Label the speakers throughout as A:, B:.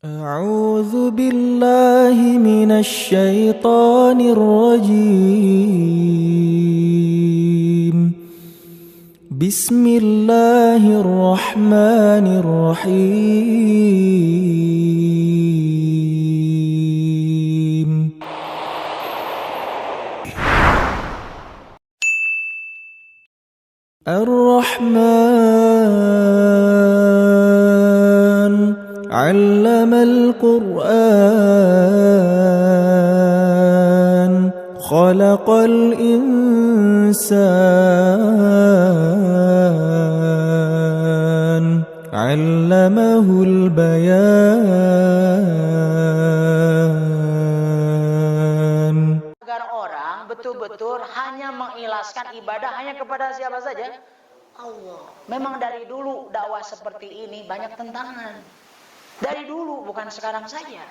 A: أعوذ بالله من الشيطان الرجيم. بسم الله الرحمن الرحيم. الرحمن علم القرآن خلق الإنسان علمه البيان.
B: Agar orang betul-betul hanya mengikhlaskan ibadah hanya kepada siapa saja? Allah. Memang dari dulu dakwah seperti ini banyak tentangan. Dari dulu, bukan sekarang saja.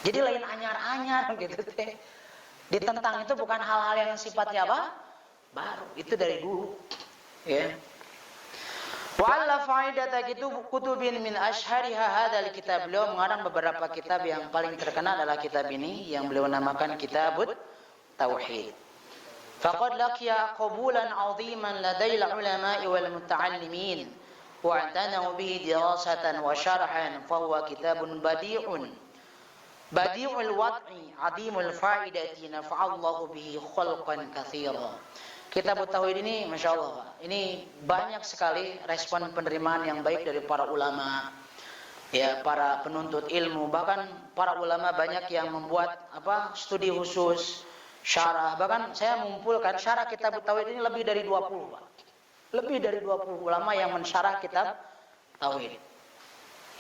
B: Jadi lain anyar-anyar gitu teh. Ditentang itu bukan hal-hal yang sifatnya apa? Baru. Itu dari dulu. Ya. Wa'alla faidata kutubin min ashhariha hadzal kitab. Beliau mengarang beberapa kitab yang paling terkenal adalah kitab ini yang beliau namakan Kitabut Tauhid. Faqad laqiya qabulan 'aziman ladai al-ulama'i wal muta'allimin. واعتنوا به دراسة وشرحا فهو كتاب بديع بديع الوضع عظيم الفائدة نفع الله به خلقا كثيرا. Kitab Tauhid ini Masya Allah, ini banyak sekali respon penerimaan yang baik dari para ulama, ya, para penuntut ilmu. Bahkan para ulama banyak yang membuat studi khusus, syarah. Bahkan saya mengumpulkan syarah Kitab Tauhid ini lebih dari 20, Pak. Lebih dari 20 ulama yang mensyarah kitab Tauhid.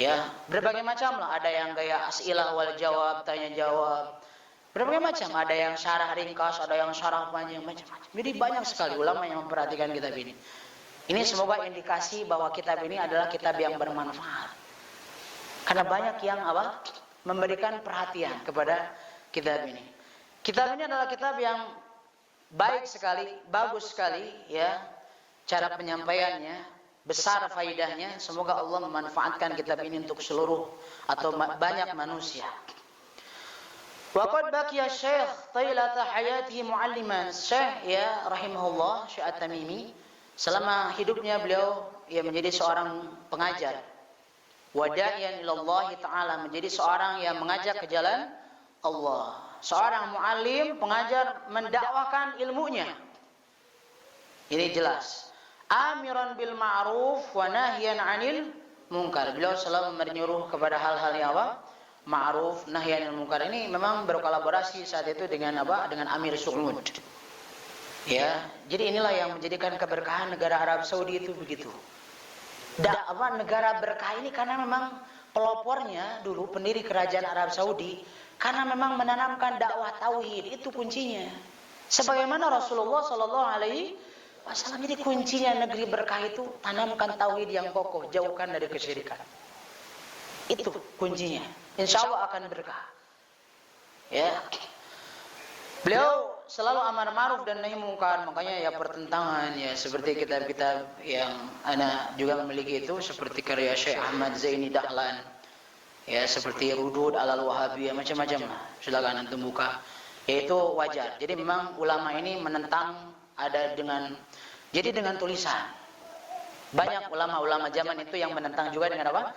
B: Ya, berbagai macam lah. Ada yang gaya as'ilah wal jawab, tanya jawab. Berbagai macam. Ada yang syarah ringkas, ada yang syarah panjang, macam-macam. Jadi banyak sekali ulama yang memperhatikan kitab ini. Ini semoga indikasi bahwa kitab ini adalah kitab yang bermanfaat. Karena banyak yang memberikan perhatian kepada kitab ini. Kitab ini adalah kitab yang baik sekali, bagus sekali, ya. Cara penyampaiannya besar faidahnya. Semoga Allah memanfaatkan kitab ini untuk seluruh atau banyak manusia. Waqad baqiya Syekh tailata hayatihi mualliman. Syekh ya rahimahullah, Syekh At-Tamimi, selama hidupnya beliau menjadi seorang pengajar. Wada'iyan ilallahi ta'ala, menjadi seorang yang mengajak ke jalan Allah. Seorang muallim, pengajar, mendakwahkan ilmunya. Ini jelas. Amiran bil ma'ruf wa nahyan 'anil munkar. Beliau selalu menyuruh kepada hal-hal yang ma'ruf, nahyan 'anil munkar. Ini memang berkolaborasi saat itu dengan dengan Amir Saud. Ya, jadi inilah yang menjadikan keberkahan negara Arab Saudi itu begitu. Negara berkah ini karena memang pelopornya dulu pendiri kerajaan Arab Saudi karena memang menanamkan dakwah tauhid, itu kuncinya. Sebagaimana Rasulullah sallallahu alaihi wasallam. Jadi kuncinya negeri berkah itu tanamkan tauhid yang kokoh, jauhkan dari kesyirikan. Itu kuncinya. Insya Allah akan berkah. Ya. Beliau selalu amar ma'ruf dan nahi munkar, makanya ya pertentangan ya seperti kitab-kitab yang ana juga memiliki itu seperti karya Syekh Ahmad Zaini Dahlan. Ya, seperti Rudud Alal Wahabiyah, macam-macam lah. Silakan antum buka. Yaitu wajar. Jadi memang ulama ini menentang dengan tulisan. Banyak ulama-ulama zaman itu yang menentang juga dengan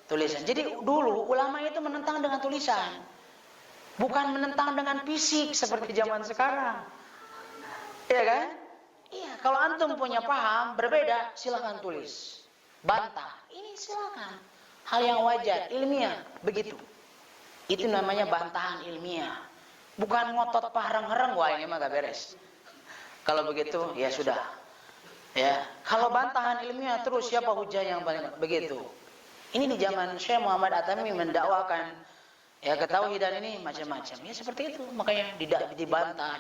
B: tulisan. Jadi dulu ulama itu menentang dengan tulisan. Bukan menentang dengan fisik seperti zaman sekarang. Iya kan? Iya, kalau antum punya paham berbeda, silakan tulis. Bantah. Ini silakan. Hal yang wajar, ilmiah, begitu. Itu namanya bantahan ilmiah. Bukan ngotot pahreng-hereng, wah ini mah gak beres. Kalau begitu, ya sudah. Ya, kalau bantahan ilmiah terus siapa hujah yang paling begitu? Ini di zaman Syekh Muhammad At-Tamimi mendakwakan ketauhidan ini macam-macam. Ya seperti itu, makanya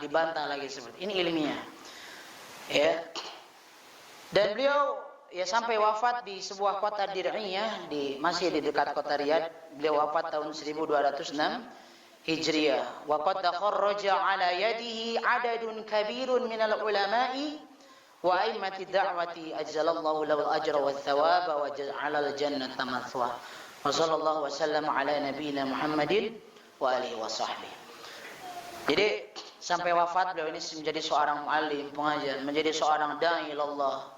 B: dibantah lagi seperti ini ilmiah. Ya. Dan beliau sampai wafat di sebuah kota Dir'iyah masih di dekat kota Riyadh. Beliau wafat tahun 1206 Hijriyah. Wa qad takharraja ala yadihi adadun kabirun minal ulama'i wa a'immati da'wati ajzalallahu lahu al-ajra wa thawaba wa ja'ala al-jannata mathwa. Wa sallallahu wasallam ala nabiyyina Muhammadin wa alihi wa sahbihi. Jadi sampai wafat beliau ini menjadi seorang muallim, pengajar, menjadi seorang dai ilallah,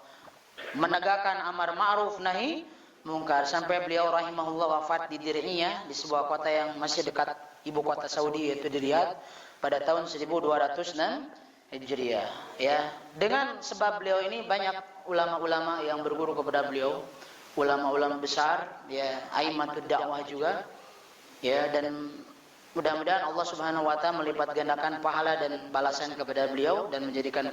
B: menegakkan amar ma'ruf nahi mungkar, sampai beliau rahimahullah wafat di Diriyah, di sebuah kota yang masih dekat ibu kota Saudi, yaitu di Riyadh, pada tahun 1206 Hijriah. Ya, dengan sebab beliau ini banyak ulama-ulama yang berguru kepada beliau, ulama-ulama besar, ya, aimatud dakwah juga, ya, dan mudah-mudahan Allah Subhanahu wa taala melipat gandakan pahala dan balasan kepada beliau dan menjadikan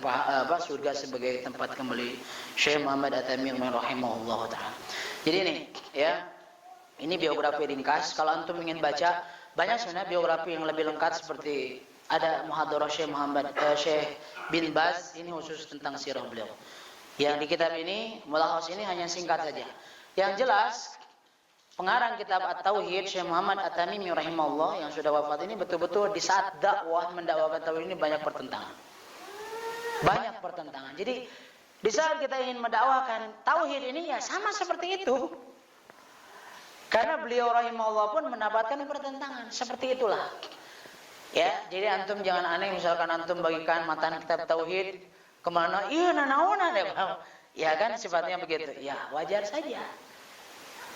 B: surga sebagai tempat kembali Syekh Muhammad At-Tamimi rahimahullah taala. Jadi ini, ya, ini biografi ringkas. Kalau antum ingin baca, banyak sebenarnya biografi yang lebih lengkap, seperti ada muhadharah Syekh bin Baz, ini khusus tentang sirah beliau. Yang di kitab ini, mulahas ini hanya singkat saja. Yang jelas, pengarang kitab At-Tauhid Syekh Muhammad At-Tamimi rahimahullah yang sudah wafat ini betul-betul di saat dakwah mendakwakan tauhid ini banyak pertentangan. Banyak pertentangan. Jadi di saat kita ingin mendakwakan tauhid ini, ya sama seperti itu. Karena beliau rahimahullah pun mendapatkan pertentangan seperti itulah. Ya, jadi antum jangan aneh misalkan antum bagikan matan kitab tauhid kemana, iya nanaona deh, ya kan sifatnya begitu. Ya wajar saja.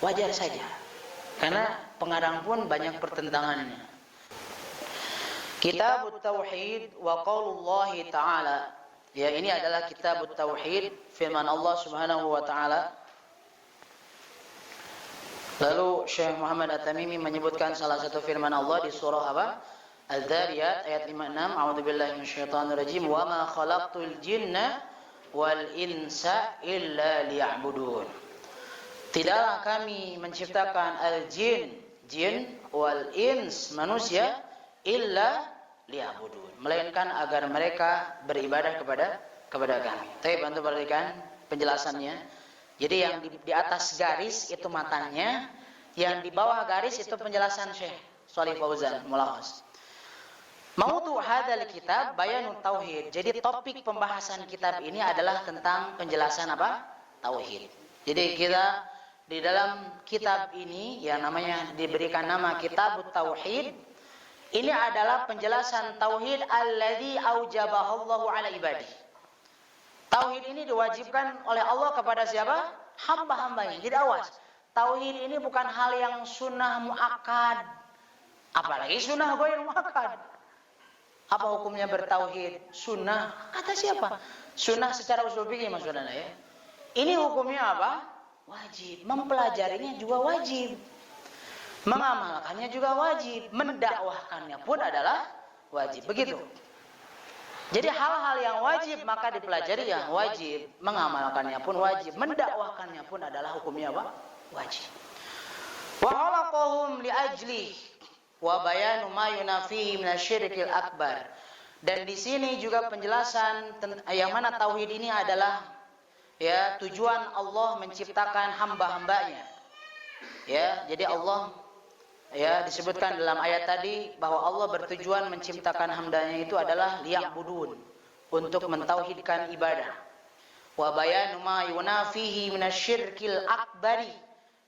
B: Wajar saja, karena pengarang pun banyak pertentangannya. Kitab Tauhid wa qaulullah ta'ala. Ya, ini adalah kitab Tauhid, firman Allah Subhanahu wa taala. Lalu Syekh Muhammad At-Tamimi menyebutkan salah satu firman Allah di surah apa? Al-Dzariyat ayat 56, a'udzubillahi minasyaitonir rajim, wa ma khalaqtul jinna wal insa illa liya'budun. Tidaklah kami menciptakan al-jin, jin, wal ins, manusia, illa liya'budun, melainkan agar mereka beribadah kepada kami. Tapi bantu perhatikan penjelasannya. Jadi yang di atas garis itu matanya, yang di bawah garis itu penjelasan Syekh Shalih Fauzan mulahas. Maudu hadzal kitab bayanut tauhid. Jadi topik pembahasan kitab ini adalah tentang penjelasan apa? Tauhid. Jadi kita di dalam kitab ini yang namanya diberikan nama Kitabut Tauhid, ini adalah penjelasan tauhid alladzi aujabahallahu ala ibadi. Tauhid ini diwajibkan oleh Allah kepada siapa? Hamba-hambanya. Jadi awas, tauhid ini bukan hal yang sunnah muakkad, apalagi sunnah ghair muakkad. Apa hukumnya bertauhid? Sunnah kata siapa? Sunnah secara usul fikih maksudnya ya. Ini hukumnya apa? Wajib. Mempelajarinya juga wajib. Mengamalkannya juga wajib. Mendakwahkannya pun adalah wajib. Begitu. Jadi hal-hal yang wajib maka dipelajari yang wajib. Mengamalkannya pun wajib. Mendakwahkannya pun adalah hukumnya apa? Wajib. Wa khalaqahum li ajli wa bayanu ma yunafihi minasyirkil akbar. Dan di sini juga penjelasan yang mana tauhid ini adalah ya tujuan Allah menciptakan hamba-hambanya. Ya, jadi Allah ya disebutkan dalam ayat tadi bahwa Allah bertujuan menciptakan hambanya itu adalah liya'budun, untuk mentauhidkan ibadah. Wa bayanu ma yunafihi minasyirkil akbari,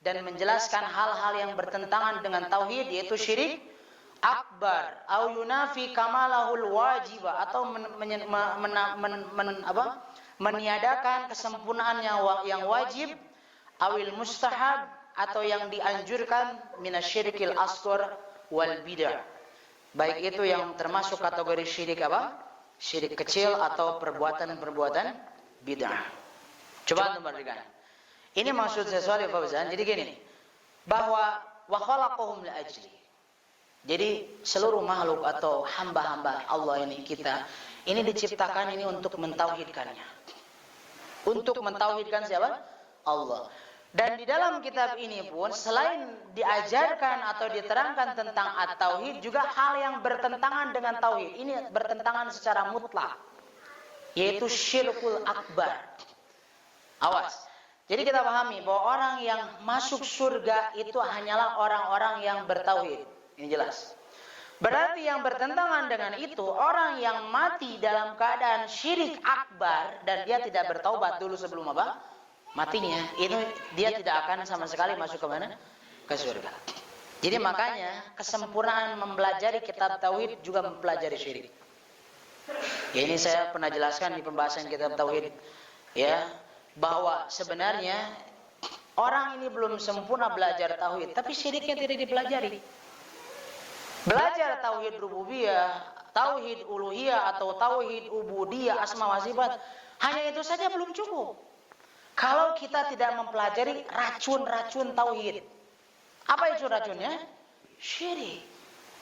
B: dan menjelaskan hal-hal yang bertentangan dengan tauhid yaitu syirik akbar, au yunafi kamalahul wajiba, atau meniadakan kesempurnaan yang wajib, awil mustahab, atau yang dianjurkan, minasyirkil asghar wal bidah, baik itu yang termasuk kategori syirik apa? Syirik kecil atau perbuatan-perbuatan bid'ah. Coba antum perhatikan. Ini maksud saya Shalih Fauzan. Jadi gini, bahwa wa khalaqahum li ajli. Jadi seluruh makhluk atau hamba-hamba Allah ini, kita ini diciptakan ini untuk mentauhidkannya. Untuk mentauhidkan siapa? Allah. Dan di dalam kitab ini pun selain diajarkan atau diterangkan tentang at-tauhid, juga hal yang bertentangan dengan tauhid. Ini bertentangan secara mutlak, yaitu syirkul akbar. Awas. Jadi kita pahami bahwa orang yang masuk surga itu hanyalah orang-orang yang bertauhid. Ini jelas. Berarti yang bertentangan dengan itu orang yang mati dalam keadaan syirik akbar dan dia tidak bertaubat dulu sebelum apa? Matinya. Itu dia tidak akan sama sekali masuk ke mana? ke surga. Jadi makanya kesempurnaan mempelajari kitab tauhid juga mempelajari syirik. Ya, ini saya pernah jelaskan di pembahasan kitab tauhid, ya, bahwa sebenarnya orang ini belum sempurna belajar tauhid, tapi syiriknya tidak dipelajari. Belajar tauhid rububiyah, tauhid uluhiyah atau tauhid ubudiyah, asma wa sifat, hanya itu saja belum cukup. Kalau kita tidak mempelajari racun-racun tauhid. Apa itu racunnya? Syirik.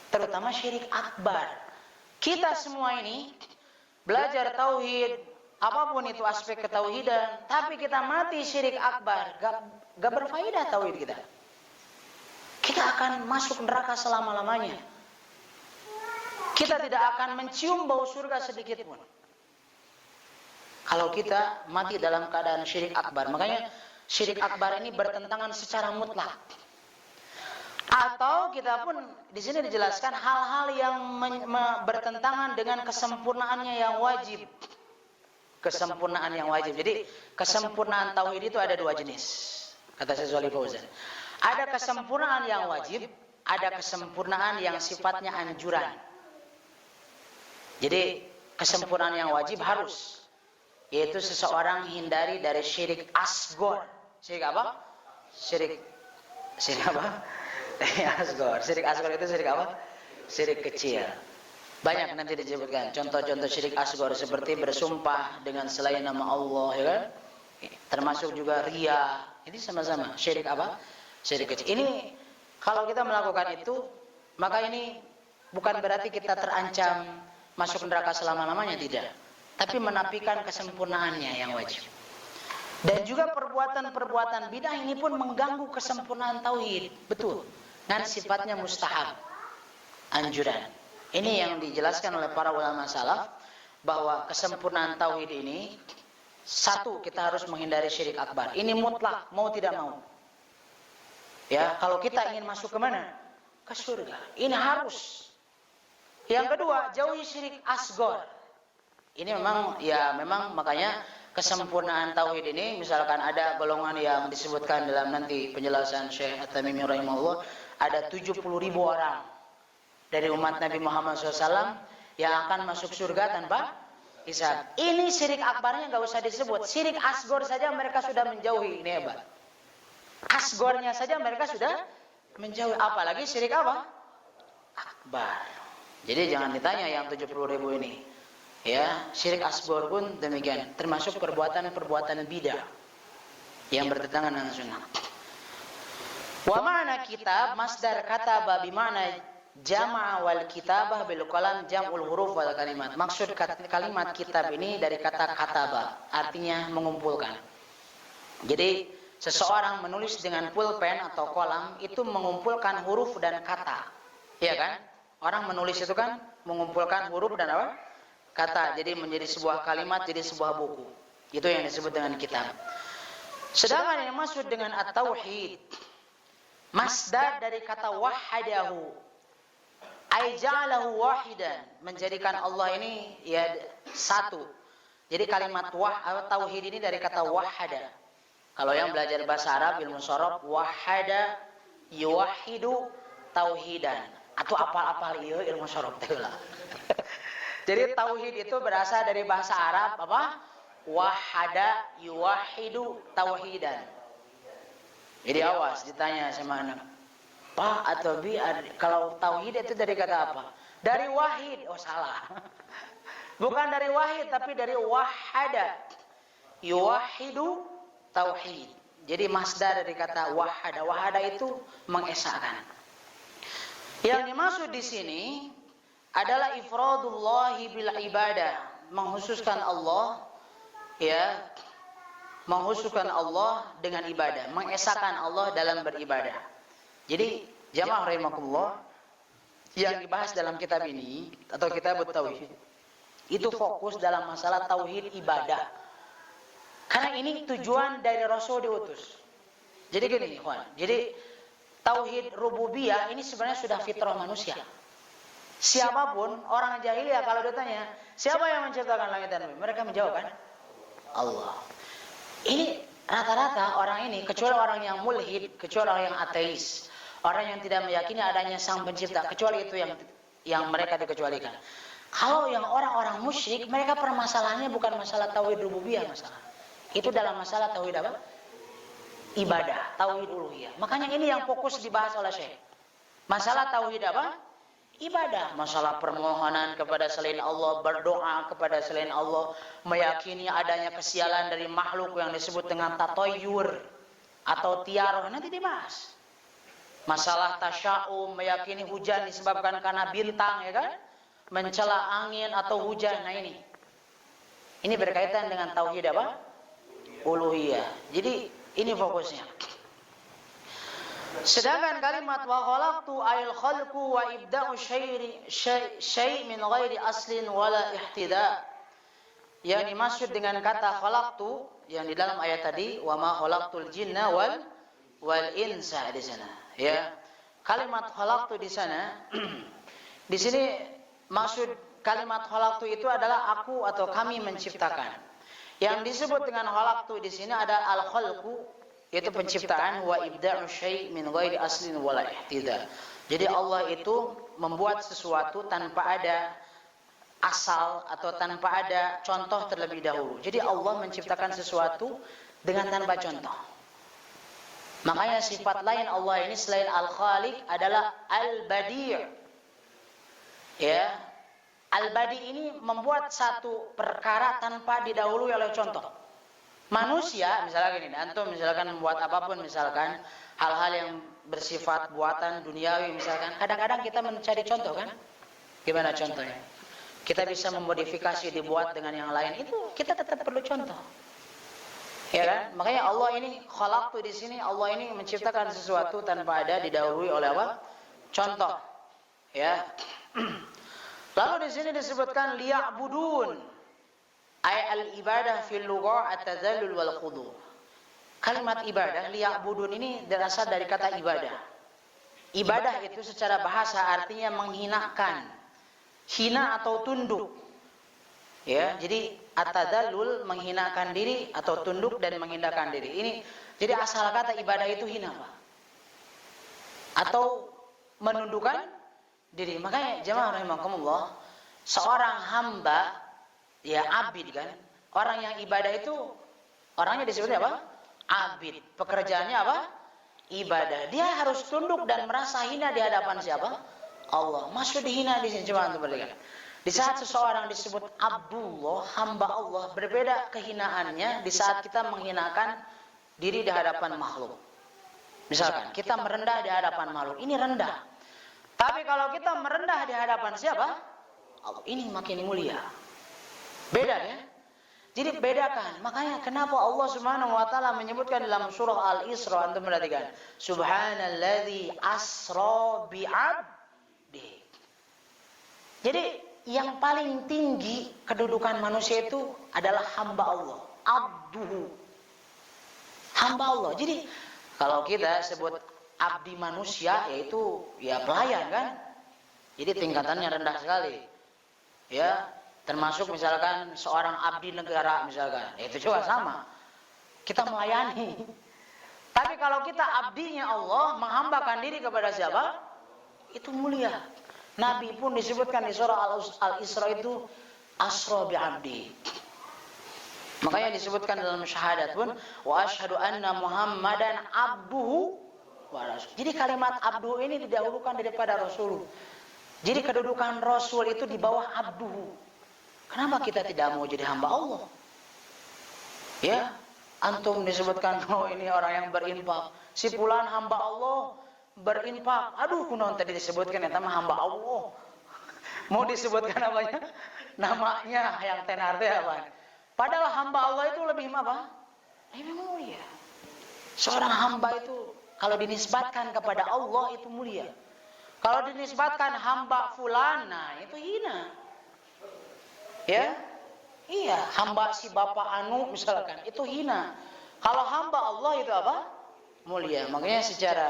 B: Terutama syirik akbar. Kita semua ini belajar tauhid, apapun itu aspek ketauhidan, tapi kita mati syirik akbar, gak berfaedah tauhid kita. Kita akan masuk neraka selama-lamanya. Kita tidak akan mencium bau surga sedikit pun kalau kita mati dalam keadaan syirik akbar. Makanya syirik akbar ini bertentangan secara mutlak. Atau kita pun di sini dijelaskan hal-hal yang bertentangan dengan kesempurnaannya yang wajib. Kesempurnaan yang wajib. Jadi kesempurnaan tauhid itu ada dua jenis, kata Syekh Shalih Fauzan. Ada kesempurnaan yang wajib, ada kesempurnaan yang sifatnya anjuran. Jadi kesempurnaan yang wajib harus, yaitu seseorang hindari dari syirik asgor. Syirik apa? Syirik apa? Asgor. Syirik asgor itu syirik apa? Syirik kecil. Banyak nanti disebutkan contoh-contoh syirik asgor seperti bersumpah dengan selain nama Allah, ya kan? Termasuk juga riya. Ini sama-sama syirik apa? Syirik kecil. Ini kalau kita melakukan itu, maka ini bukan berarti kita terancam masuk neraka selama-lamanya, tidak. Tapi menafikan kesempurnaannya yang wajib. Dan juga perbuatan-perbuatan bidah ini pun mengganggu kesempurnaan tauhid. Betul. Dan sifatnya mustahab, anjuran. Ini yang dijelaskan oleh para ulama salaf, bahwa kesempurnaan tauhid ini, satu, kita harus menghindari syirik akbar. Ini mutlak, mau tidak mau. Ya, kalau kita ingin masuk ke mana? Ke surga. Ini harus. Yang kedua, jauhi syirik asgor. Ini memang makanya kesempurnaan tauhid ini, misalkan ada golongan yang disebutkan dalam nanti penjelasan Syekh At-Tamimi rahimahullah, ada 70.000 orang dari umat Nabi Muhammad SAW yang akan masuk surga tanpa hisab. Ini syirik akbarnya nggak usah disebut. Syirik asgor saja mereka sudah menjauhi. Ini hebat. Asgornya saja mereka sudah menjauhi. Apalagi syirik apa? Akbar. Jadi jangan ditanya yang 70.000 ini. Ya, syirik asgor pun demikian. Termasuk perbuatan-perbuatan bidah yang bertentangan dengan sunnah. Wa ma'na kitab masdar kataba bi ma'na jama'a wal kitabah bil qalam jam'ul huruf wal kalimat. Maksud kalimat kitab ini dari kata kataba, artinya mengumpulkan. Jadi seseorang menulis dengan pulpen atau kolam itu mengumpulkan huruf dan kata. Iya kan? Orang menulis itu kan mengumpulkan huruf dan apa? Kata. Jadi menjadi sebuah kalimat, jadi sebuah buku. Itu yang disebut dengan kitab. Sedangkan yang maksud dengan at-tauhid, masdar dari kata wahadahu, ay ja'alahu wahidan, menjadikan Allah ini ya satu. Jadi kalimat tauhid ini dari kata wahada. Kalau yang belajar bahasa Arab, ilmu sorof, wahada yuwahidu tauhidan. Atau apal-apal iya ilmu sorof lah. Jadi tauhid itu berasal dari bahasa Arab apa? Wahada yuwahidu tauhidan. Jadi awas ditanya sama anak, Pak atau Bi, kalau tauhid itu dari kata apa? Dari wahid. Oh salah. Bukan dari wahid tapi dari wahada. Yuwahidu tauhid. Jadi masdar dari kata wahada. Wahada itu mengesahkan. Yang dimaksud di sini adalah ifradullahi bil ibadah, menghususkan Allah, ya, menghususkan Allah dengan ibadah, mengesahkan Allah dalam beribadah. Jadi jamaah rahimakumullah, yang dibahas dalam kitab ini atau kitab tauhid itu fokus dalam masalah tauhid ibadah. Karena ini tujuan dari Rasul diutus. Jadi gini, ikhwan. Jadi tauhid rububiyah ini sebenarnya sudah fitrah manusia. Siapapun orang jahiliyah kalau ditanya, siapa yang menciptakan langit dan bumi? Mereka menjawab kan? Allah. Ini rata-rata orang ini, kecuali orang yang mulhid, kecuali orang yang ateis, Orang yang tidak meyakini adanya sang pencipta, kecuali itu yang mereka dikecualikan. Kalau yang orang-orang musyrik, mereka permasalahannya bukan masalah tauhid rububiyah masalah. Itu dalam masalah tauhid apa? Ibadah, tauhid uluhiyah. Makanya ini yang fokus dibahas oleh Syekh. Masalah tauhid apa? Ibadah. Masalah permohonan kepada selain Allah, berdoa kepada selain Allah, meyakini adanya kesialan dari makhluk yang disebut dengan tatoyur atau tiaroh, nanti dibahas. Masalah tasya'um, meyakini hujan disebabkan karena bintang, ya kan? Mencela angin atau hujan. Nah ini berkaitan dengan tauhid apa? Uluhiyah. Jadi ini fokusnya. Sedangkan kalimat wa khalaqtu ayil khalqu wa ibda'u syai' min ghairi aslin wala ihtida. Yang dimaksud dengan kata khalaqtu yang di dalam ayat tadi, wa ma khalaqtul jinna wal insa di sana, ya. Kalimat khalaqtu di sana di sini maksud kalimat khalaqtu itu adalah aku atau kami menciptakan. Yang disebut dengan khalaqtu di sini ada al-khalqu, yaitu penciptaan, wa ibda'u syai' min ghairi aslin wala ihtida. Jadi Allah itu membuat sesuatu tanpa ada asal atau tanpa ada contoh terlebih dahulu. Jadi Allah menciptakan sesuatu dengan tanpa contoh. Makanya sifat lain Allah ini selain Al-Khaliq adalah Al-Badi'. Ya. Al-Badi' ini membuat satu perkara tanpa didahului oleh contoh. Manusia, misalkan ini, antum misalkan membuat apapun, misalkan hal-hal yang bersifat buatan duniawi, misalkan kadang-kadang kita mencari contoh kan? Gimana contohnya? Kita bisa memodifikasi, dibuat dengan yang lain, itu kita tetap perlu contoh. Ya kan? Makanya Allah ini khalaqtu di sini, Allah ini menciptakan sesuatu tanpa ada didahului oleh apa? Contoh. Ya. Lalu di sini disebutkan liya'budun. Ay al-ibadah fil lughah at-tadhallul wal khudu'. Kalimat ibadah liya'budun ini berasal dari kata ibadah. Ibadah itu secara bahasa artinya menghinakan, hina atau tunduk. Ya, jadi at-tadhallul menghinakan diri atau tunduk dan menghinakan diri. Ini jadi asal kata ibadah itu hina, Pak. Atau menundukkan diri. Makanya jemaah rahimakumullah, seorang hamba, ya abid kan, orang yang ibadah itu orangnya disebutnya apa? Abid. Pekerjaannya apa? Ibadah. Dia harus tunduk dan merasa hina di hadapan siapa? Allah. Maksud dihina di sini cuma untuk berikan. Di saat seseorang disebut Abdullah, hamba Allah, berbeda kehinaannya di saat kita menghinakan diri di hadapan makhluk. Misalkan kita merendah di hadapan makhluk, ini rendah. Tapi kalau kita merendah di hadapan siapa? Allah, ini makin mulia. Beda ya. Jadi bedakan. Makanya kenapa Allah Subhanahu wa taala menyebutkan dalam surah Al-Isra, antum perhatikan. Subhanalladzi asra bi'abdi. Jadi yang paling tinggi kedudukan manusia itu adalah hamba Allah, abduhu. Hamba Allah. Jadi kalau kita sebut abdi manusia, yaitu ya pelayan kan. Jadi tingkatannya rendah sekali. Ya, termasuk misalkan seorang abdi negara misalkan, itu juga sama. Kita melayani. Tapi kalau kita abdinya Allah, menghambakan diri kepada siapa? Itu mulia. Nabi pun disebutkan di surah Al-Isra itu asra bi'abdi. Makanya disebutkan dalam syahadat pun wa asyhadu anna Muhammadan abduhu wa rasul. Jadi kalimat abduhu ini didahulukan daripada rasul. Jadi kedudukan rasul itu di bawah abduhu. Kenapa kita tidak mau jadi hamba Allah? Ya, antum disebutkan oh ini orang yang berinfak. Si fulan hamba Allah berinfak. Aduh, kunaon tadi disebutkan ya nama hamba Allah. Mau disebutkan namanya? Namanya yang tenar teh apa? Padahal hamba Allah itu lebih apa? Lebih mulia. Seorang hamba itu kalau dinisbatkan kepada Allah itu mulia. Kalau dinisbatkan hamba fulan, nah itu hina. Ya, iya, hamba si bapak anu misalkan itu hina. Kalau hamba Allah itu apa? Mulia. Makanya secara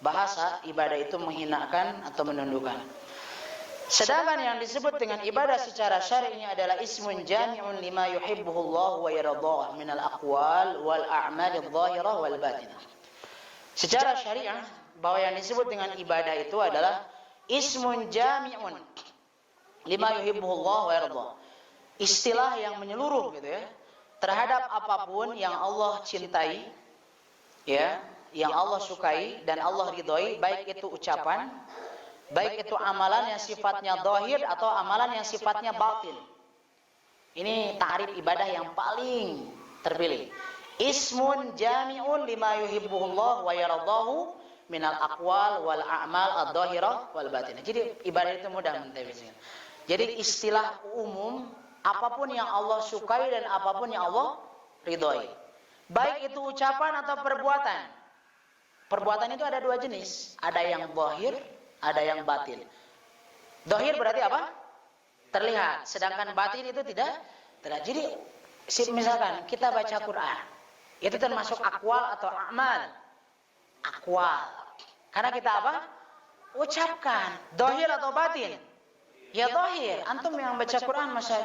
B: bahasa ibadah itu menghinakan atau menundukkan. Sedangkan yang disebut dengan ibadah secara syar'inya adalah ismun jami'un lima yuhibbuhullah wa yardah minal aqwal wal a'mal adh-dhahirah wal batinah. Secara syariah bahwa yang disebut dengan ibadah itu adalah ismun jami'un lima yuhibbuhullah wa yardah. Istilah yang menyeluruh gitu ya, terhadap apapun yang Allah cintai, ya, yang Allah sukai dan Allah ridhoi, baik itu ucapan, baik itu amalan yang sifatnya zahir atau amalan yang sifatnya batin. Ini ta'rif ibadah yang paling terpilih. Ismun jami'un lima yuhibbuhullah wa yaradahu minal aqwal wal a'mal adh-dhahirah wal batinah. Jadi ibadah itu mudah mentafsirkan. Jadi istilah umum apapun yang Allah sukai dan apapun yang Allah ridhoi. Baik itu ucapan atau perbuatan. Perbuatan itu ada dua jenis, ada yang zahir, ada yang batin. Zahir berarti apa? Terlihat, sedangkan batin itu tidak terlihat. Jadi misalkan kita baca Quran, itu termasuk aqwal atau amal. Aqwal. Karena kita apa? Ucapkan. Zahir atau batin? Ya zahir. Antum yang baca Quran masa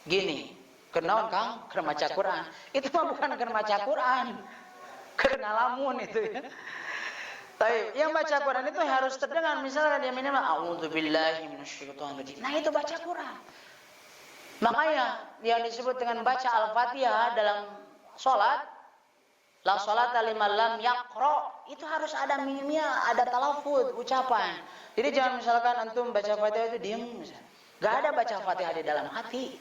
B: gini, kenaon Kang? Keur maca Quran. Itu mah bukan keur maca Quran. Keur ngalamun itu ya. Tapi yang baca Quran itu harus terdengar, misalkan dia minimal a'udzubillahi minasyaitonir rajim. Nah, itu baca Quran. Makanya yang disebut dengan baca Al-Fatihah dalam salat, la sholata liman lam yaqra, itu harus ada mimnya, ada talafuz, ucapan. Jadi jangan misalkan antum baca Fatihah itu diam misalnya. Enggak ada baca Fatihah di dalam hati.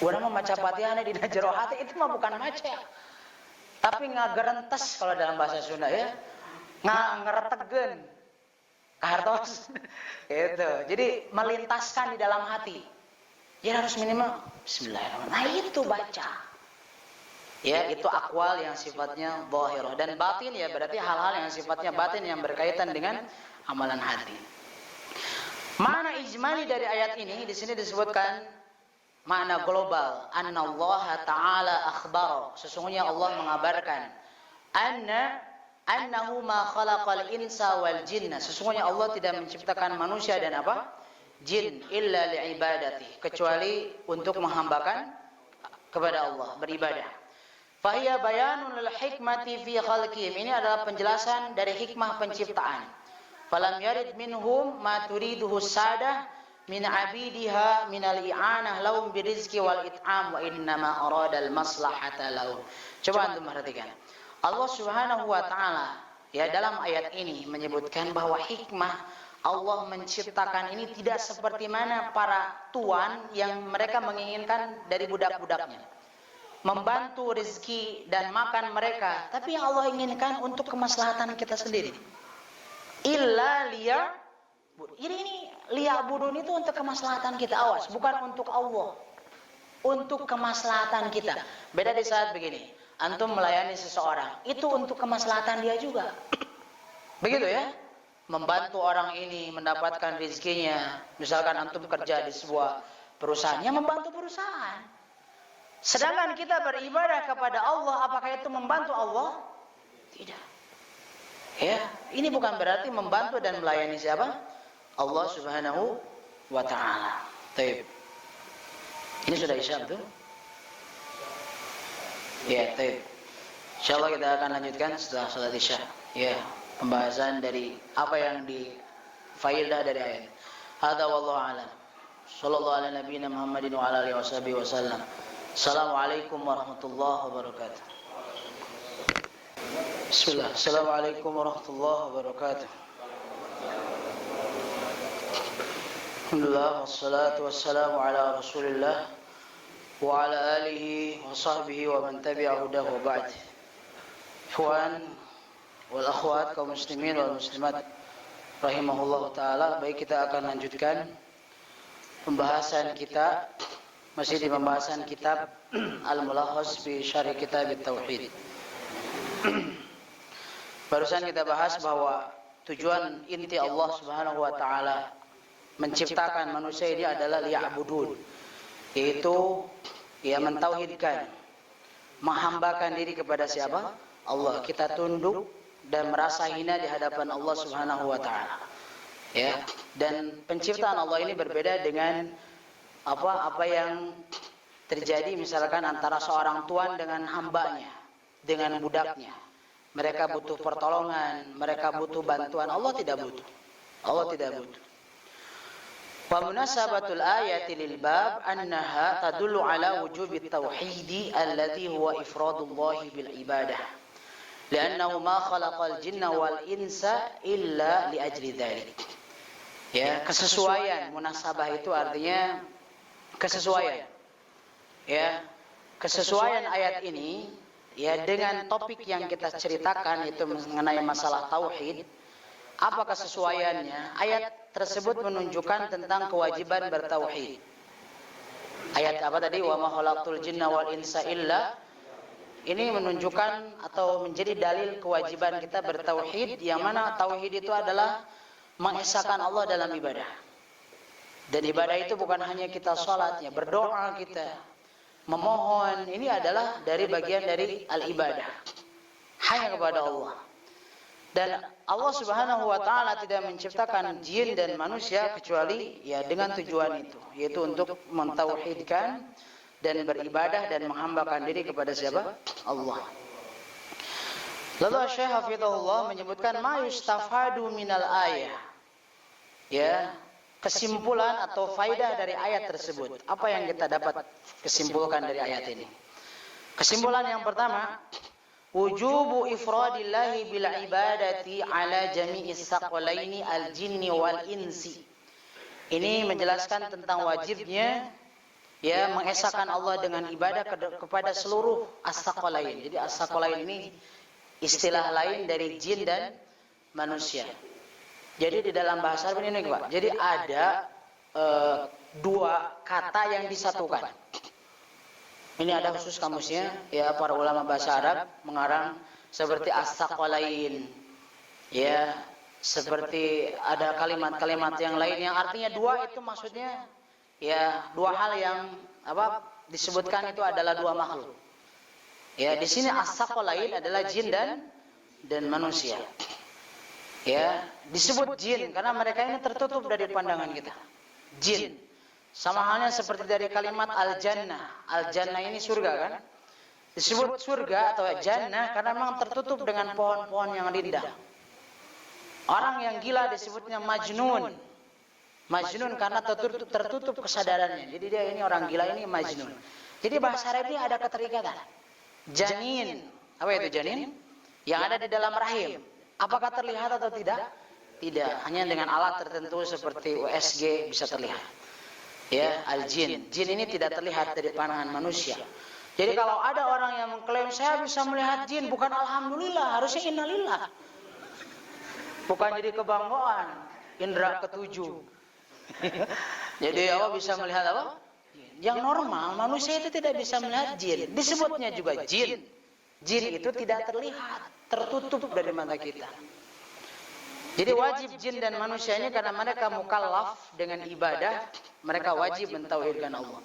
B: Orang membaca Fatihah di jero hati itu mah bukan maca. Tapi ngagerentes kalau dalam bahasa Sunda ya. Ngeretegkeun. Kartos. Gitu. Jadi melintaskan di dalam hati. Ya harus minimal bismillahirrahmanirrahim. Nah, itu baca. Ya, itu aqwal yang sifatnya zahirah, dan batin ya berarti hal-hal yang sifatnya batin yang berkaitan dengan amalan hati. Makna ijmali dari ayat ini di sini disebutkan makna global. Annallaha ta'ala akhbara, sesungguhnya Allah mengabarkan annahu ma khalaqal insa wal jinna, sesungguhnya Allah tidak menciptakan manusia dan apa? Jin illa li'ibadati, kecuali untuk menghambakan kepada Allah, beribadah. Fahiya bayanun lil hikmati fi khalqihim, ini adalah penjelasan dari hikmah penciptaan. Falam yarid minhum ma turiduhu sadah min abidiha min al-i'anah lahum birizqi wal it'am wa innama arada al-maslahata lahum. Coba antum perhatikan. Allah Subhanahu wa taala ya dalam ayat ini menyebutkan bahwa hikmah Allah menciptakan ini tidak seperti mana para tuan yang mereka menginginkan dari budak-budaknya, membantu rezeki dan makan mereka, tapi yang Allah inginkan untuk kemaslahatan kita sendiri. Illa liya, ini liya'budun itu untuk kemaslahatan kita, awas, bukan untuk Allah, untuk kemaslahatan kita. Beda di saat begini, antum melayani seseorang, itu untuk kemaslahatan dia juga. Begitu ya, membantu orang ini mendapatkan rezekinya. Misalkan antum kerja di sebuah perusahaan, yang membantu perusahaan. Sedangkan kita beribadah kepada Allah, apakah itu membantu Allah? Tidak. Ya, ini bukan berarti membantu dan melayani siapa? Allah Subhanahu wa taala. Baik. Ini sudah isya betul? Ya, baik. Insyaallah kita akan lanjutkan setelah salat isya. Ya, pembahasan dari apa yang faedah dari ayat. Hadza wallahu a'lam. Sallallahu ala nabiyina Muhammadin wa ala alihi wasallam. Assalamualaikum warahmatullahi wabarakatuh. Bismillah. Assalamualaikum warahmatullahi wabarakatuh. Alhamdulillah wassalatu wassalamu ala Rasulillah wa ala alihi wa sahbihi wa man tabi'a hudahu wa ba'd. Ikhwan wal akhwat kaum muslimin wal muslimat rahimahullah taala, baik kita akan lanjutkan pembahasan kita. Masih di pembahasan kitab Al-Mulakhas fi Syarh Kitab At-Tauhid. Barusan kita bahas bahwa tujuan inti Allah Subhanahu wa taala menciptakan manusia ini adalah liya'budun, yaitu ya mentauhidkan, menghambakan diri kepada siapa? Allah. Kita tunduk dan merasa hina di hadapan Allah Subhanahu wa taala. Ya, dan penciptaan Allah ini berbeda dengan apa yang terjadi misalkan antara seorang tuan dengan hambanya, dengan budaknya. mereka butuh pertolongan, mereka butuh bantuan. Allah tidak butuh. Allah tidak butuh. Wa munasabatul ayati lil bab annaha tadullu ala wujubi tauhidi alladhi huwa ifradullahi bil ibadah. Li'annahu ma khalaqal jinna wal insa illa li ajli dzalik. Ya, kesesuaian munasabah itu artinya kesesuaian. Ya, kesesuaian ayat ini ya dengan topik yang kita ceritakan itu mengenai masalah tauhid. Apa kesesuaiannya? Ayat tersebut menunjukkan tentang kewajiban bertauhid. Ayat apa tadi? Wa ma khalaqtul jinna wal insa illa. Ini menunjukkan atau menjadi dalil kewajiban kita bertauhid, yang mana tauhid itu adalah mengesahkan Allah dalam ibadah. Dan ibadah itu bukan hanya kita salatnya, berdoa kita, memohon, ini adalah dari bagian dari al-ibadah. Hanya kepada Allah. Dan Allah Subhanahu wa taala tidak menciptakan jin dan manusia kecuali ya dengan tujuan itu, yaitu untuk mentauhidkan dan beribadah dan menghambakan diri kepada siapa? Allah. Lalu Syekh Hafizahullah menyebutkan ma yustafadu minal ayah. Ya, kesimpulan atau faidah dari ayat tersebut. Apa yang kita dapat kesimpulkan dari ayat ini? Kesimpulan yang pertama, wujubu ifradillahi bil ibadati ala jami'is saqalaini al jinni wal insi. Ini menjelaskan tentang wajibnya ya mengesahkan Allah dengan ibadah kepada seluruh as-saqalain. Jadi as-saqalain ini istilah lain dari jin dan manusia. Jadi di dalam bahasa Arab ini Pak. Jadi ada dua kata yang disatukan. Ini ada khusus kamusnya, ya para ulama bahasa Arab mengarang seperti as-saqalain. Ya, seperti ada kalimat-kalimat yang lain yang artinya dua, itu maksudnya ya dua hal yang apa disebutkan itu adalah dua makhluk. Ya, di sini as-saqalain adalah jin dan manusia. Ya, disebut jin karena mereka ini tertutup dari pandangan kita. Jin. Sama halnya seperti dari kalimat al-jannah. Al-jannah ini surga kan? Disebut surga atau jannah karena memang tertutup dengan pohon-pohon yang indah. Orang yang gila disebutnya majnun. Majnun karena tertutup kesadarannya. Jadi dia ini orang gila, ini majnun. Jadi bahasa Arab ini ada keterikatan. Janin. Apa itu janin? Yang ada di dalam rahim. Apakah terlihat atau tidak? Tidak. Hanya dengan alat tertentu seperti USG bisa terlihat. Ya, al-jin. Jin ini tidak terlihat dari pandangan manusia. Jadi kalau ada orang yang mengklaim saya bisa melihat jin, bukan alhamdulillah, harusnya innalillah. Bukan jadi kebanggaan. Indra ketujuh. Jadi Allah bisa melihat apa? Yang normal, manusia itu tidak bisa melihat jin. Disebutnya juga jin. Jin itu tidak terlihat, tertutup dari mata kita. Jadi wajib jin dan manusia ini karena mereka mukallaf dengan ibadah, mereka wajib mentauhidkan Allah.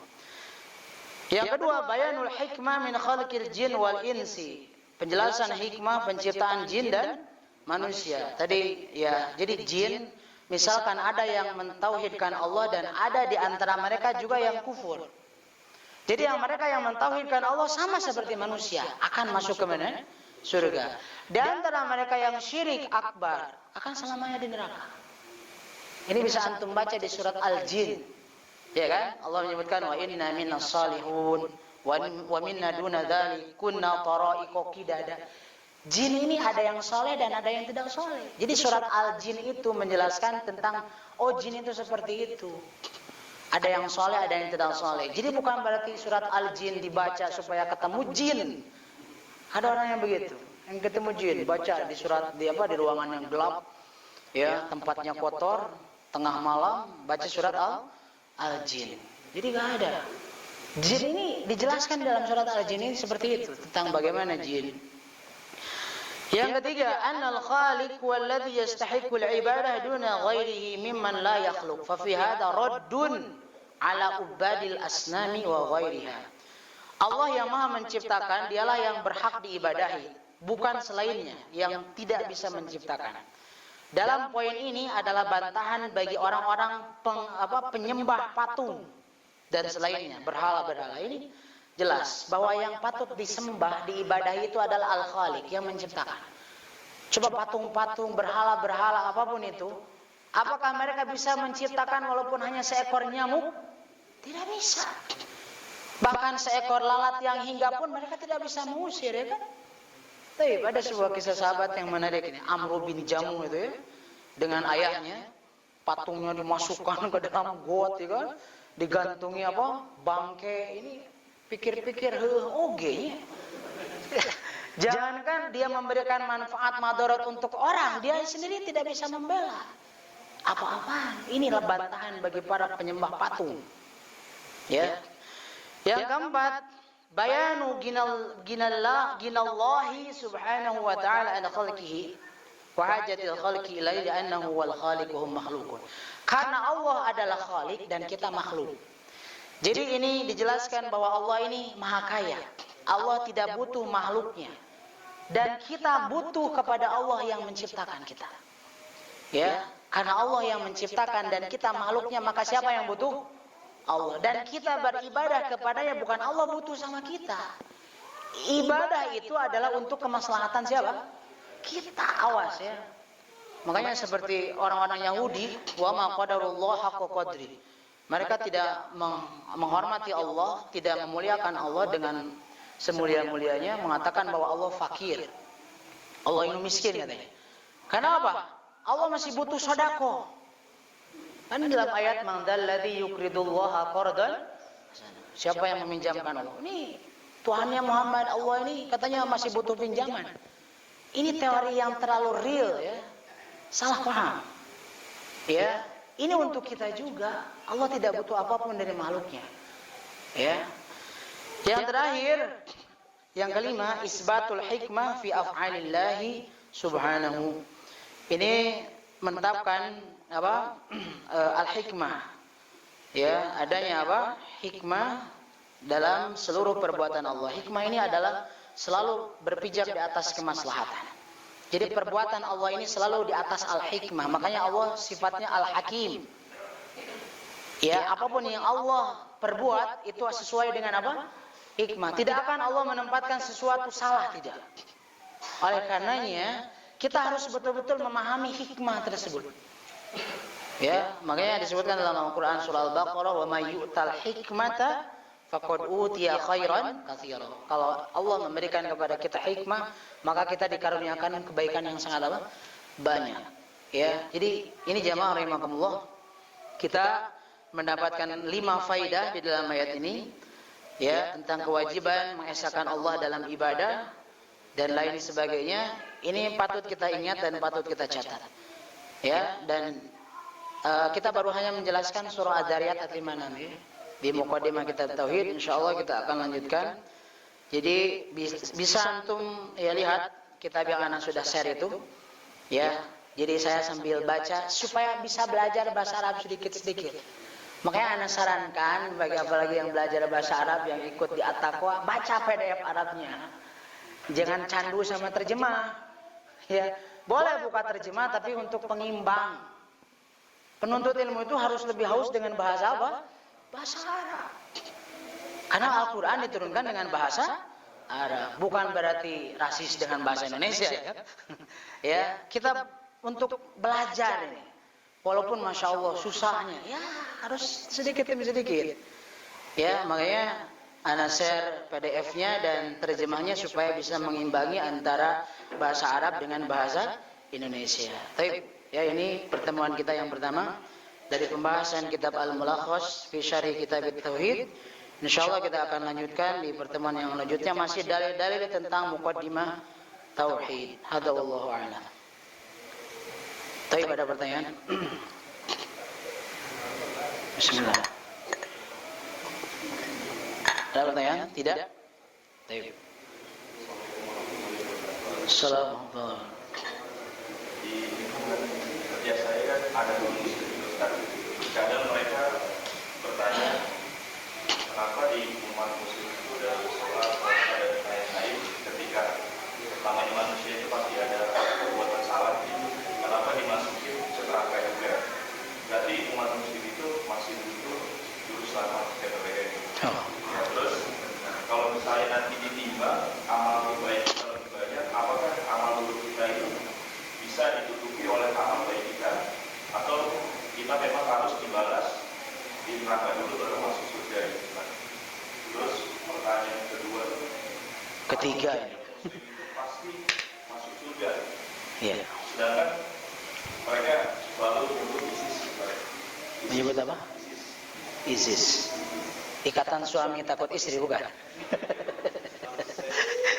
B: Yang kedua, bayanul hikmah min khalqil jin wal insi. Penjelasan hikmah penciptaan jin dan manusia. Tadi ya, jadi jin misalkan ada yang mentauhidkan Allah dan ada di antara mereka juga yang kufur. Jadi yang mereka yang mentauhidkan Allah sama seperti manusia akan masuk ke mana? Surga. Di antara mereka yang syirik akbar akan selamanya di neraka. Ini bisa antum baca di surat Al-Jin. Ya kan? Allah menyebutkan wa inna minnas salihun wa minna duna dzalik kunna tara'iqa qidada. Jin ini ada yang soleh dan ada yang tidak soleh. Jadi surat Al-Jin itu menjelaskan tentang oh jin itu seperti itu. Ada yang soleh, ada yang tidak soleh. Jadi bukan berarti surat Al-Jin dibaca supaya ketemu jin. Ada orang yang begitu, yang ketemu jin, baca di surat di ruangan yang gelap, ya tempatnya kotor, tengah malam, baca surat Al-Jin. Jadi nggak ada. Jin ini dijelaskan dalam surat Al-Jin ini seperti itu tentang bagaimana jin. Yang ketiga, annal khaliq walladhi yastahiqqul ibadah duna ghairihi mimman la yakhluq. Fa fi hadha raddun ala ubadil asnami wa ghairiha. Allah yang Maha menciptakan, dialah yang berhak diibadahi, bukan selainnya yang tidak bisa menciptakan. Dalam poin ini adalah bantahan bagi orang-orang penyembah patung dan selainnya, berhala-berhala. Ini jelas bahwa yang patut disembah, diibadahi itu adalah Al-Khaliq yang menciptakan. Coba patung-patung, berhala-berhala apapun itu, apakah mereka bisa menciptakan walaupun hanya seekor nyamuk? Tidak bisa. Bahkan seekor lalat yang hinggap pun mereka tidak bisa mengusir, ya kan? Tapi ada sebuah kisah sahabat yang menarik ini, Amr bin Jamuh itu ya, dengan ayahnya, patungnya dimasukkan ke dalam got, ya kan? Digantungi apa? Bangkai. Ini pikir-pikir oge-nya. Jangankan dia memberikan manfaat madarat untuk orang, dia sendiri tidak bisa membela apa-apaan. Inilah bantahan bagi para penyembah patung. Ya. Yang keempat, bayanu ginallahi subhanahu wa ta'ala ala khalqihi wa hajatil khalqi ilaihi li'annahu wal khaliqu hum makhluqun. Karena Allah adalah khaliq dan kita makhluk. Jadi ini dijelaskan bahwa Allah ini maha kaya. Allah tidak butuh makhluknya. Dan kita butuh kepada Allah yang menciptakan kita. Ya, karena Allah yang menciptakan dan kita makhluknya, maka siapa yang butuh? Allah. Dan kita beribadah kepadanya, bukan Allah butuh sama kita. Ibadah itu adalah untuk kemaslahatan siapa? Kita, awas ya. Makanya seperti orang-orang Yahudi, wa ma qadarullah haqqa qadri. Mereka tidak menghormati Allah, tidak memuliakan Allah dengan semulia-mulianya, mengatakan bahwa Allah fakir. Allah ini miskin katanya. Karena apa? Allah masih butuh sedekah. Kan dalam ayat man dzalladzi yuqridullaha qardan, siapa yang meminjamkan Allah? Ini Tuhannya Muhammad, Allah ini katanya masih butuh pinjaman. Ini teori yang terlalu real ya. Salah paham. Ya, ini untuk kita juga. Allah tidak butuh apapun dari makhluknya. Ya. Yang terakhir, yang kelima, isbatul hikmah fi af'alillahi subhanahu. Ini menetapkan apa? Al-hikmah. Ya, adanya apa? Hikmah dalam seluruh perbuatan Allah. Hikmah ini adalah selalu berpijak di atas kemaslahatan. Jadi perbuatan Allah ini selalu di atas al-hikmah. Makanya Allah sifatnya al-hakim. Ya, apapun yang Allah perbuat itu sesuai dengan apa? Hikmah. Tidak akan Allah menempatkan sesuatu salah, tidak. Oleh karenanya kita harus betul-betul memahami hikmah tersebut. Ya, makanya disebutkan dalam Al-Qur'an surah Al-Baqarah, wa may yu'tal hikmata faqad utiya khairan katsiran. Kalau Allah memberikan kepada kita hikmah, maka kita dikaruniakan kebaikan yang sangat banyak. Ya, jadi ini jamaah rahimakumullah, kita mendapatkan 5 faidah di dalam ayat ini, ya, tentang kewajiban mengesahkan Allah dalam ibadah dan lain sebagainya. Ini patut kita ingat dan patut kita catat. Ya, dan kita baru hanya menjelaskan surah Ad-Dzariyat ayat 56 ya. Di muqaddimah kita tauhid, insyaallah kita akan lanjutkan. Jadi bisa antum ya lihat kitab yang anak sudah share itu, ya. Jadi saya sambil baca supaya bisa belajar bahasa Arab sedikit-sedikit. Makanya anak sarankan bagi apalagi yang belajar bahasa Arab yang ikut di At-Taqwa, baca PDF Arabnya. Jangan candu sama terjemah. Ya, boleh buka terjemah tapi untuk pengimbang. Penuntut ilmu itu harus lebih haus dengan bahasa apa? Bahasa Arab. Karena Al-Quran diturunkan dengan bahasa Arab. Bukan berarti rasis dengan bahasa Indonesia ya. Ya, kita untuk belajar ini. Walaupun Masya Allah susahnya, ya harus sedikit demi sedikit. Ya, makanya ana share PDF-nya dan terjemahnya supaya bisa mengimbangi antara bahasa Arab dengan bahasa Indonesia. Tapi ya, ini pertemuan kita yang pertama dari pembahasan kitab Al-Mulakhas fi Syarih Kitab Tauhid. Insyaallah kita akan lanjutkan di pertemuan yang selanjutnya, masih dalil-dalil tentang muqaddimah tauhid. Hadza wallahu a'lam. Tapi ada pertanyaan? Bismillah. Ada pertanyaan? Tidak? Baik. Assalamualaikum.
C: Di lingkungan kerja saya kan ada muslim Ustaz. Kadang mereka bertanya, kenapa di umat muslim itu dalam sholat, puasa dan lain-lain, ketika namanya manusia itu pasti ada perbuatan salah, kenapa dimasukin neraka juga? Berarti umat muslim itu masih butuh juru selamat kata mereka itu. Ya, terus kalau misalnya nanti ditimbang amal baik kita lebih banyak, apakah amal buruk kita itu tercukupi oleh amal baik kita, atau kita memang harus dibalas di neraka dulu baru masuk surga itu. Terus pertanyaan kedua,
B: Ketiga
C: itu pasti masuk surga.
B: ya.
C: Sedangkan mereka selalu menyebut ISIS.
B: Menyebut apa? ISIS. Ikatan suami takut istri, bukan?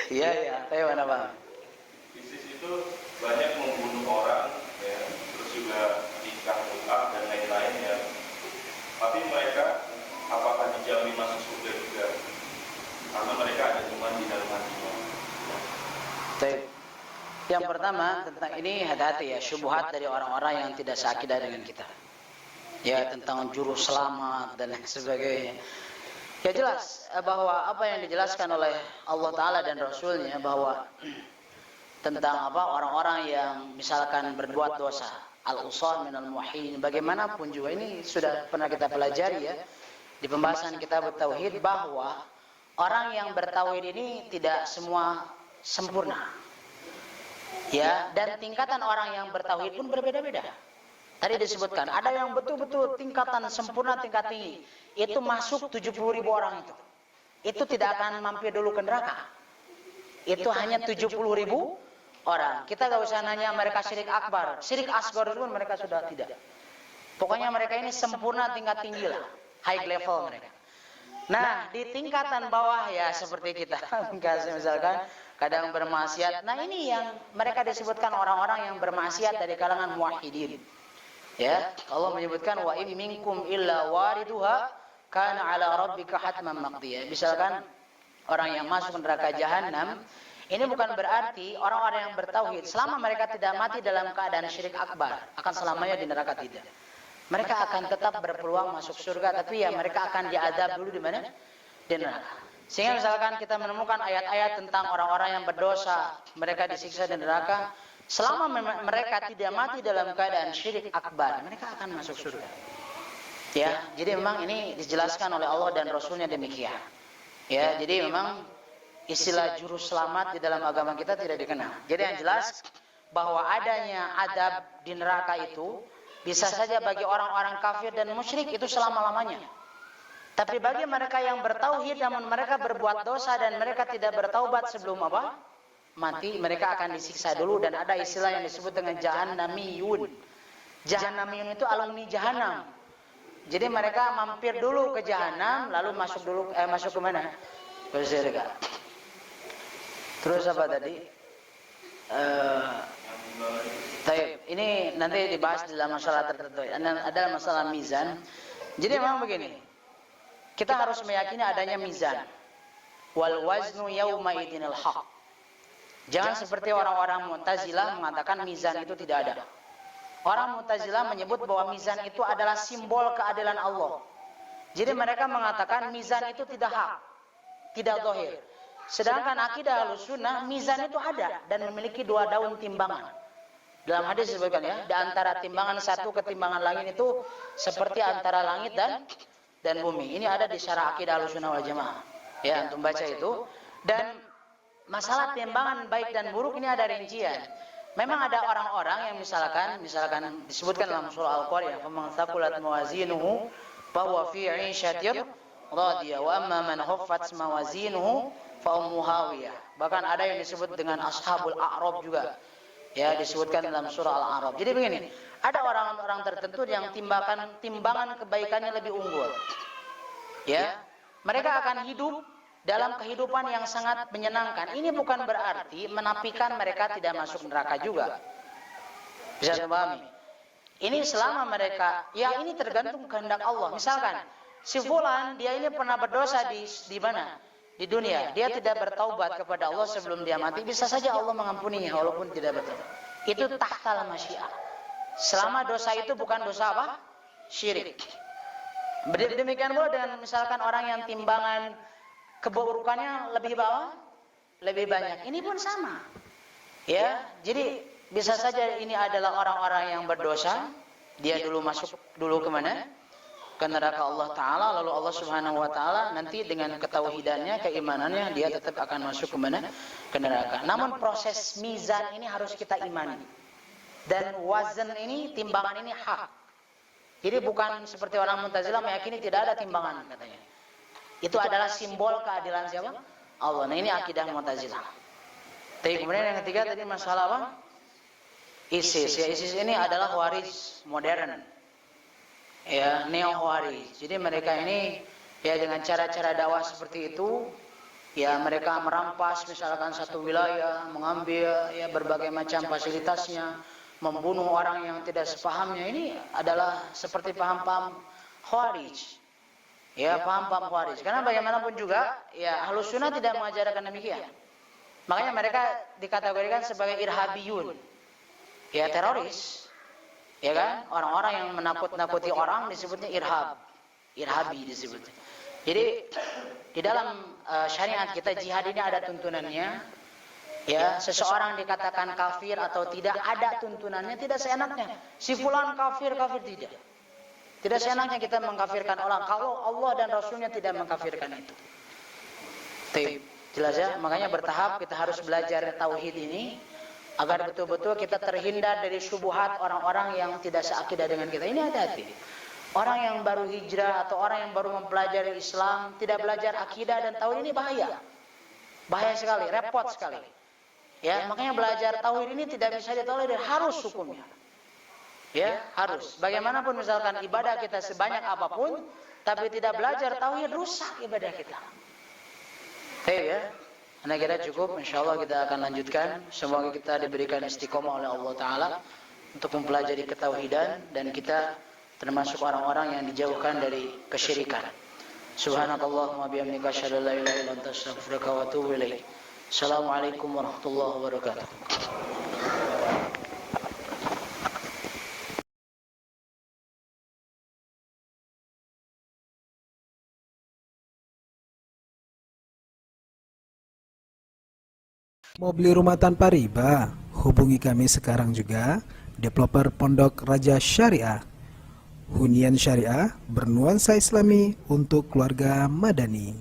B: Iya, iya. Tapi mana Bang?
C: ISIS itu banyak membunuh orang, ya, terus juga nikah mut'ah dan lain-lain ya. Tapi mereka apakah dijamin masuk surga juga? Karena mereka ada cuma di dalam hatinya.
B: Baik. Yang pertama tentang ini hati-hati ya, syubhat dari orang-orang yang tidak seakidah dengan kita. Ya, tentang juru selamat dan lain sebagainya. Ya jelas bahwa apa yang dijelaskan oleh Allah Ta'ala dan Rasulnya bahwa tentang apa orang-orang yang misalkan berbuat dosa, al-usal minal muwahhidin, bagaimanapun juga ini sudah pernah kita pelajari ya di pembahasan kitab tauhid, bahwa orang yang bertauhid ini tidak semua sempurna. Ya, dan tingkatan orang yang bertauhid pun berbeda-beda. Tadi disebutkan ada yang betul-betul tingkatan sempurna, tingkat tinggi. Itu masuk 70.000 orang itu. Itu tidak akan mampir dulu ke neraka. Itu hanya 70.000 orang. Kita gak usah nanya mereka syirik akbar. Syirik asgar pun mereka sudah tidak. Pokoknya mereka ini sempurna tingkat tinggi lah. High level mereka. Nah, di tingkatan bawah ya seperti kita. Misalkan kadang bermaksiat. Nah, ini yang mereka disebutkan orang-orang yang bermaksiat dari kalangan muwahhidin. Ya, Allah menyebutkan wa in minkum illa wariduha kana ala rabbika hatman maqdiya. Misalkan orang yang masuk neraka jahanam, ini bukan berarti orang-orang yang bertauhid selama mereka tidak mati dalam keadaan syirik akbar akan selamanya di neraka, tidak. Mereka akan tetap berpeluang masuk surga, tapi ya mereka akan diadab dulu di mana? Di neraka. Sehingga misalkan kita menemukan ayat-ayat tentang orang-orang yang berdosa, mereka disiksa di neraka, selama mereka tidak mati dalam keadaan syirik akbar, mereka akan masuk surga. Ya, jadi memang ini dijelaskan oleh Allah dan Rasulnya demikian. Ya, jadi memang istilah juru selamat di dalam agama kita tidak dikenal. Jadi yang jelas bahwa adanya adab di neraka itu bisa saja bagi orang-orang kafir dan musyrik itu selama-lamanya. Tapi bagi mereka yang bertauhid namun mereka berbuat dosa dan mereka tidak bertaubat sebelum apa? Mati, mereka akan disiksa dulu, dan ada istilah yang disebut dengan jahannamiyun. Jahannamiyun itu alumni jahanam. Jadi mereka mampir dulu ke jahanam lalu masuk ke mana? Ke surga. Terus apa tadi? Ini nanti dibahas dalam masalah tertentu. Ada masalah mizan. Jadi memang begini. Kita harus meyakini adanya mizan. Wal waznu yauma idinil haq. Jangan seperti orang-orang Mu'tazilah mengatakan mizan itu tidak ada. Orang Mu'tazilah menyebut bahwa mizan itu adalah simbol keadilan Allah. Jadi mereka mengatakan mizan itu tidak hak, tidak zahir. Sedangkan akidah Ahlussunnah, mizan itu ada dan memiliki 2 daun timbangan. Dalam hadis disebutkan ya, di antara timbangan satu ke timbangan lain itu seperti antara langit dan bumi. Ini ada di syarah akidah Ahlussunnah wal Jamaah. Ya, antum baca itu. Dan masalah timbangan baik dan buruk ini ada rincian. Memang ada orang-orang yang misalkan disebutkan dalam surah Al-Qaryah, "Faman thaqulat mawazinuhu fahuwa fi 'ishatin radiyah wa amma man khaffat mawazinuhu fa ummuhu hawiyah." Bahkan ada yang disebut dengan ashabul a'rab juga. Ya, disebutkan dalam surah Al-A'raf. Jadi begini, ada orang-orang tertentu yang timbangan kebaikannya lebih unggul. Ya, mereka akan hidup dalam kehidupan yang sangat menyenangkan. Ini bukan berarti menafikan mereka tidak masuk neraka juga. Bisa dipahami? Ini selama mereka, ya ini tergantung kehendak Allah. Misalkan, si fulan dia ini pernah berdosa di mana? Di dunia. Dia tidak bertaubat kepada Allah sebelum dia mati. Bisa saja Allah mengampuninya walaupun tidak bertaubat. Itu tahtal masyiah. Selama dosa itu bukan dosa apa? Syirik. Demikian pula dengan misalkan orang yang timbangan keburukannya lebih bawah, lebih banyak. Ini pun sama. Ya, jadi bisa saja ini adalah orang-orang yang berdosa. Dia dulu masuk ke mana? Ke neraka Allah Ta'ala, lalu Allah Subhanahu Wa Ta'ala nanti dengan ketauhidannya, keimanannya, dia tetap akan masuk ke mana? Ke neraka. Namun proses mizan ini harus kita imani. Dan wazan ini, timbangan ini hak. Jadi bukan seperti orang Mu'tazilah meyakini tidak ada timbangan katanya. Itu adalah simbol keadilan siapa? Allah. Nah ini akidah Mu'tazilah. Tapi kemudian yang ketiga tadi masalah apa? ISIS. Ya, ISIS ini adalah Khawarij modern. Ya, neo Khawarij. Jadi mereka ini ya dengan cara-cara dakwah seperti itu, ya mereka merampas misalkan satu wilayah, mengambil ya berbagai macam fasilitasnya, membunuh orang yang tidak sepahamnya. Ini adalah seperti paham-paham Khawarij. Ya, paham-paham Khawarij. Karena bagaimanapun juga, ya Ahlus Sunnah tidak mengajarkan demikian. Makanya mereka dikategorikan sebagai irhabiyun. Ya, teroris. Ya kan? Orang-orang yang menakut-nakuti orang disebutnya irhab. Irhabi disebutnya. Jadi di dalam syariat kita jihad ini ada tuntunannya. Ya, seseorang dikatakan kafir atau tidak ada tuntunannya, tidak seenaknya. Si fulan kafir tidak. Tidak seenaknya kita mengkafirkan orang kalau Allah dan Rasulnya tidak mengkafirkan itu. Jelas ya? Makanya bertahap kita harus belajar tauhid ini agar betul-betul kita terhindar dari syubhat orang-orang yang tidak seakidah dengan kita. Ini hati-hati. Orang yang baru hijrah atau orang yang baru mempelajari Islam tidak belajar akidah dan tauhid ini bahaya. Bahaya sekali, repot sekali. Ya, makanya belajar tauhid ini tidak bisa ditolerir, harus hukumnya. Ya, harus. Bagaimanapun misalkan ibadah kita sebanyak apapun, tapi tidak belajar tauhid, rusak ibadah kita. Ya, Anda kira cukup, insyaallah kita akan lanjutkan. Semoga kita diberikan istiqomah oleh Allah Ta'ala untuk mempelajari ketauhidan dan kita termasuk orang-orang yang dijauhkan dari kesyirikan. Subhanakallahumma bihamdika asyhadu an la ilaha illa anta astaghfiruka wa atubu ilaik. Assalamualaikum warahmatullahi wabarakatuh.
D: Mau beli rumah tanpa riba? Hubungi kami sekarang juga, developer Pondok Raja Syariah. Hunian syariah bernuansa Islami untuk keluarga madani.